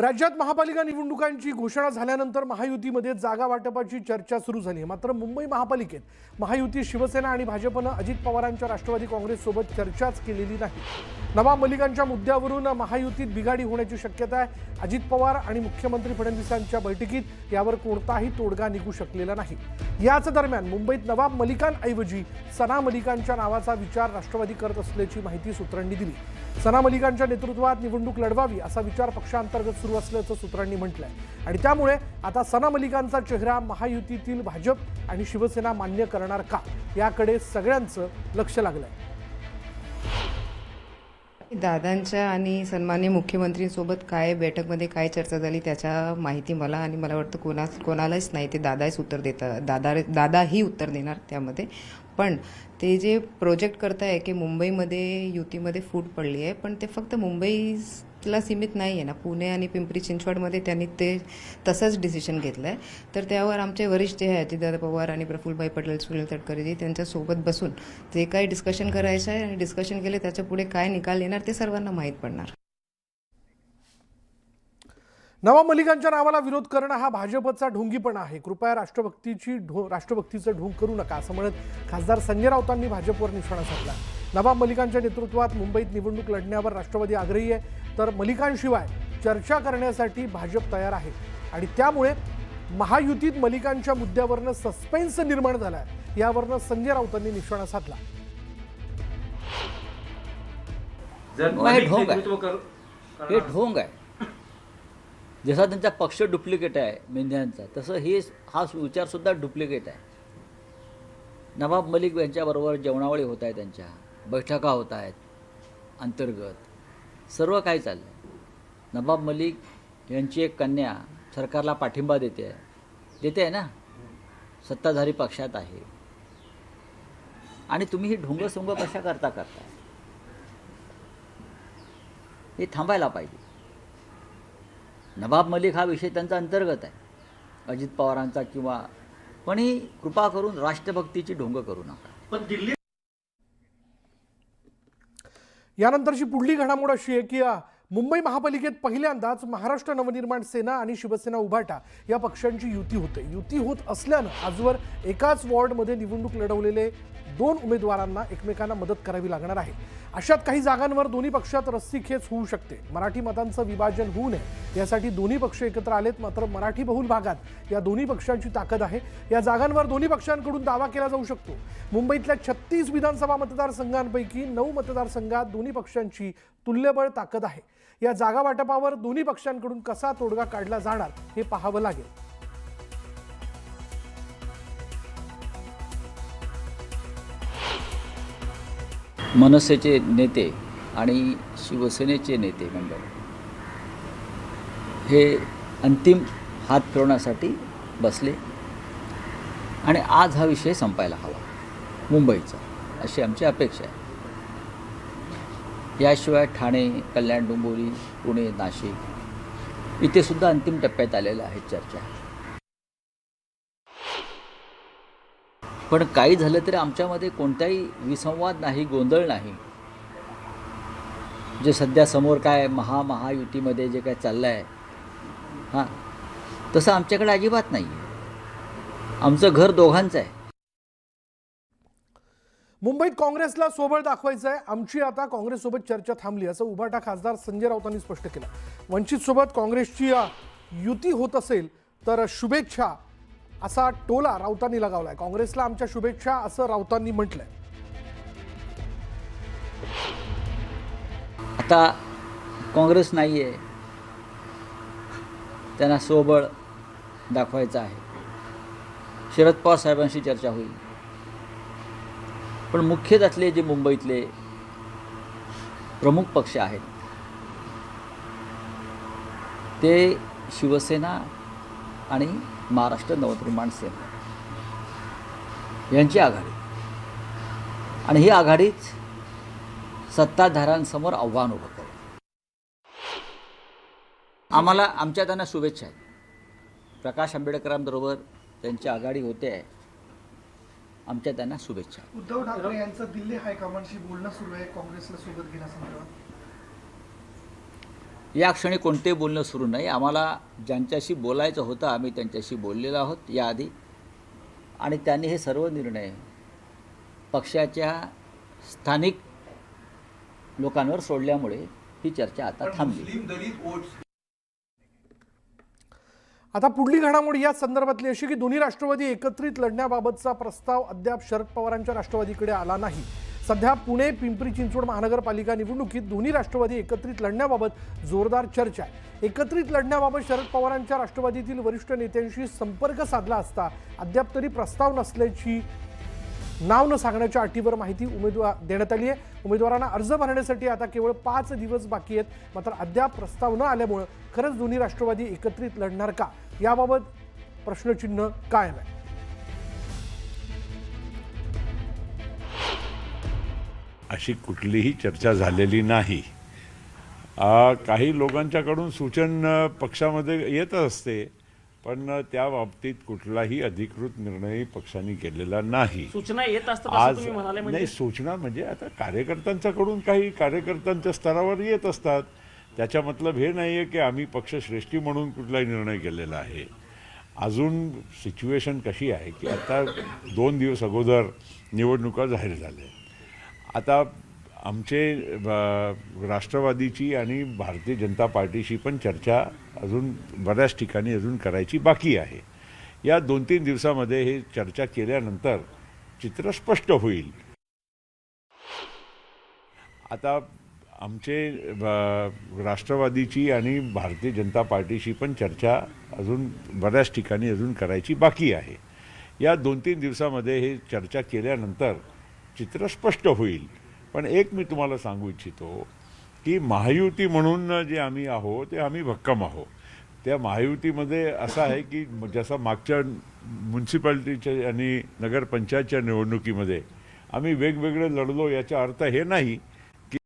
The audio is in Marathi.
राज्यात महापालिका निवडणुकांची घोषणा झाल्यानंतर महायुतीमध्ये जागा वाटपाची चर्चा सुरू झाली. मात्र मुंबई महापालिकेत महायुती शिवसेना आणि भाजपनं अजित पवारांच्या राष्ट्रवादी काँग्रेससोबत चर्चाच केलेली नाही. नवाब मलिकांच्या मुद्द्यावरून महायुतीत बिघाडी होण्याची शक्यता आहे. अजित पवार आणि मुख्यमंत्री फडणवीसांच्या बैठकीत यावर कोणताही तोडगा निघू शकलेला नाही. याच दरम्यान मुंबईत नवाब मलिकांऐवजी सना मलिकांच्या नावाचा विचार राष्ट्रवादी करत असल्याची माहिती सूत्रांनी दिली. सना मलिकांच्या नेतृत्वात निवडणूक लढवावी असा विचार पक्षांतर्गत सुरू असल्याचं सूत्रांनी म्हटलंय. आणि त्यामुळे आता सना मलिकांचा चेहरा महायुतीतील भाजप आणि शिवसेना मान्य करणार का, याकडे सगळ्यांचं लक्ष लागलंय. दादांच्या आणि सन्माननीय मुख्यमंत्रींसोबत काय बैठकमध्ये काय चर्चा झाली त्याच्या माहिती मला आणि मला वाटतं कोणालाच नाही. ते दादाच उत्तर देतात, दादाही उत्तर देणार त्यामध्ये. पण ते जे प्रोजेक्ट करताय की मुंबईमध्ये युतीमध्ये फूट पडली आहे, पण ते फक्त मुंबईला सीमित नाही आहे ना, पुणे आणि पिंपरी चिंचवडमध्ये त्यांनी ते तसंच डिसिजन घेतलं आहे. तर त्यावर आमचे वरिष्ठ जे आहे अजितदादा पवार आणि प्रफुल्लभाई पटेल, सुनील तटकरेजी त्यांच्यासोबत बसून जे काही डिस्कशन करायचं आहे आणि डिस्कशन केले त्याच्या पुढे काय निकाल येणार ते सर्वांना माहीत पडणार. नवाब मलिकांच्या नावाला विरोध करणं हा भाजपचा ढोंगीपणा आहे. कृपया राष्ट्रभक्तीचं ढोंग करू नका असं म्हणत खासदार संजय राऊतांनी भाजपवर निशाणा साधला. नवाब मलिकांच्या नेतृत्वात मुंबईत निवडणूक लढण्यावर राष्ट्रवादी आग्रही आहे, तर मलिकांशिवाय चर्चा करण्यासाठी भाजप तयार आहे. आणि त्यामुळे महायुतीत मलिकांच्या मुद्द्यावरनं सस्पेन्स निर्माण झालाय. यावरनं संजय राऊतांनी निशाणा साधला. हे ढोंग आहे. जसा त्यांचा पक्ष डुप्लिकेट आहे मेंढ्यांचा, तसं हा विचारसुद्धा डुप्लिकेट आहे. नवाब मलिक यांच्याबरोबर जेवणावळी होत आहे, त्यांच्या बैठका होत आहेत अंतर्गत, सर्व काही चाललं आहे. नवाब मलिक यांची एक कन्या सरकारला पाठिंबा देते आहे ना, सत्ताधारी पक्षात आहे. आणि तुम्ही ही ढोंगसोंग कशा करताय, हे थांबायला पाहिजे. नवाब मलिक हा विषय त्यांचा अंतर्गत आहे, अजित पवारांचा किंवा, पण ही कृपा करून राष्ट्रभक्तीची ढोंग करू नका. यानंतरची पुढली घडामोड अशी आहे की मुंबई महापालिकेत पहिल्यांदाच महाराष्ट्र नवनिर्माण सेना आणि शिवसेना उभाटा या पक्षांची युती होत असल्यानं आजवर एकाच वॉर्डमध्ये निवडणूक लढवलेले दोन उमेदवारांना एकमेकांना मदत करावी लागणार आहे. अशात काही जागांवर दोन्ही पक्षात रस्सीखेच होऊ शकते. मराठी मतांचं विभाजन होऊ नये यासाठी दोन्ही पक्ष एकत्र आलेत. मात्र मराठी बहुल भागात या दोन्ही पक्षांची ताकद आहे. या जागांवर दोन्ही पक्षांकडून दावा केला जाऊ शकतो. मुंबईतल्या 36 विधानसभा मतदारसंघांपैकी 9 मतदारसंघात दोन्ही पक्षांची तुल्यबळ ताकद आहे. या जागा वाटपावर दोन्ही पक्षांकडून कसा तोडगा काढला जाणार हे पाहावं लागेल. मनसेचे नेते आणि शिवसेनेचे नेते मंडळ हे अंतिम हात फिरवण्यासाठी बसले आणि आज हा विषय संपायला हवा मुंबईचा, अशी आमची अपेक्षा आहे. याशिवाय ठाणे, कल्याण, डोंबिवली, पुणे, नाशिक इथे सुद्धा अंतिम टप्प्यात आलेल्या आहेत चर्चा. पण काही झालं तरी आमच्यामध्ये कोणताही विसंवाद नाही, गोंधळ नाही. जे सध्या समोर काय महायुतीमध्ये जे काय चाललं आहे तसं आमच्याकडे अजिबात नाही आहे. आमचं घर दोघांचं आहे. मुंबईत काँग्रेसला सोबळ दाखवायचं आहे. आमची आता काँग्रेससोबत चर्चा थांबली असं उभाटा खासदार संजय राऊतांनी स्पष्ट केलं. वंचितसोबत काँग्रेसची युती होत असेल तर शुभेच्छा असा टोला राऊतांनी लगावलाय. काँग्रेसला आमच्या शुभेच्छा असं राऊतांनी म्हटलंय. आता काँग्रेस नाही आहे, त्यांना सोबळ दाखवायचं आहे. शरद पवार साहेबांशी चर्चा होईल. पण मुख्य त्यातले जे मुंबईतले प्रमुख पक्ष आहेत ते शिवसेना आणि महाराष्ट्र नवनिर्माण सेना यांची आघाडी, आणि ही आघाडीच सत्ताधाऱ्यांसमोर आव्हान उभं करेल. आमच्या त्यांना शुभेच्छा आहेत. प्रकाश आंबेडकरांबरोबर त्यांची आघाडी होते आहे. आमच्या त्यांना शुभेच्छा. उद्धव ठाकरे यांचं दिल्ली हायकमांडशी बोलणं सुरू आहे काँग्रेसला सोबत घेण्यासंदर्भात. या क्षणी कोणतेही बोलणं सुरू नाही. आम्हाला ज्यांच्याशी बोलायचं होतं आम्ही त्यांच्याशी बोललेलो आहोत याआधी, आणि त्यांनी हे सर्व निर्णय पक्षाच्या स्थानिक लोकांवर सोडल्यामुळे ही चर्चा आता थांबली. आता पुढली घडामोड या संदर्भातली अशी की दोन्ही राष्ट्रवादी एकत्रित लढण्याबाबतचा प्रस्ताव अद्याप शरद पवारांच्या राष्ट्रवादीकडे आला नाही. सध्या पुणे पिंपरी चिंचवड महानगरपालिका निवडणुकीत दोन्ही राष्ट्रवादी एकत्रित लढण्याबाबत जोरदार चर्चा आहे. एकत्रित लढण्याबाबत शरद पवारांच्या राष्ट्रवादीतील वरिष्ठ नेत्यांशी संपर्क साधला असता अद्याप तरी प्रस्ताव नसल्याची नाव न सांगण्याच्या अटीवर माहिती देण्यात आली आहे. उमेदवारांना अर्ज भरण्यासाठी आता केवळ 5 दिवस बाकी आहेत. मात्र अद्याप प्रस्ताव न आल्यामुळे खरंच दोन्ही राष्ट्रवादी एकत्रित लढणार का याबाबत प्रश्नचिन्ह कायम आहे. अशी कुठलीही चर्चा झालेली नाही. काही लोकांच्याकडून सूचना पक्षामध्ये येत असते, पण त्या बाबतीत कुठलाही अधिकृत निर्णय पक्षाने केलेला नाही. सूचना येत असतात असं तुम्ही म्हणाले म्हणजे? नाही, सूचना म्हणजे आता कार्यकर्त्यांच्याकडून काही कार्यकर्त्यांच्या स्तरावर येत असतात. त्याचा मतलब हे नाही आहे की आम्ही पक्षश्रेष्ठी म्हणून कुठलाही निर्णय केलेला आहे. अजून सिच्युएशन कशी आहे की आता 2 दिवस अगोदर निवडणुका जाहीर झाल्या. आता आमचे राष्ट्रवादीची आणि भारतीय जनता पार्टीशी पण चर्चा अजून बऱ्याच ठिकाणी अजून करायची बाकी आहे. या 2-3 दिवसामध्ये हे चर्चा केल्यानंतर चित्र स्पष्ट होईल. आता आमचे राष्ट्रवादीची आणि भारतीय जनता पार्टीशी पण चर्चा अजून बऱ्याच ठिकाणी अजून करायची बाकी आहे. या 2-3 दिवसामध्ये हे चर्चा केल्यानंतर चित्र स्पष्ट होईल. पण एक मी तुम्हाला सांगू इच्छितो की महायुती म्हणून जे आम्ही आहोत ते आम्ही भक्कम आहोत. त्या महायुतीमध्ये असं आहे की जसं मागच्या म्युन्सिपाल्टीच्या आणि नगरपंचायतच्या निवडणुकीमध्ये आम्ही वेगवेगळे लढलो, याचा अर्थ हे नाही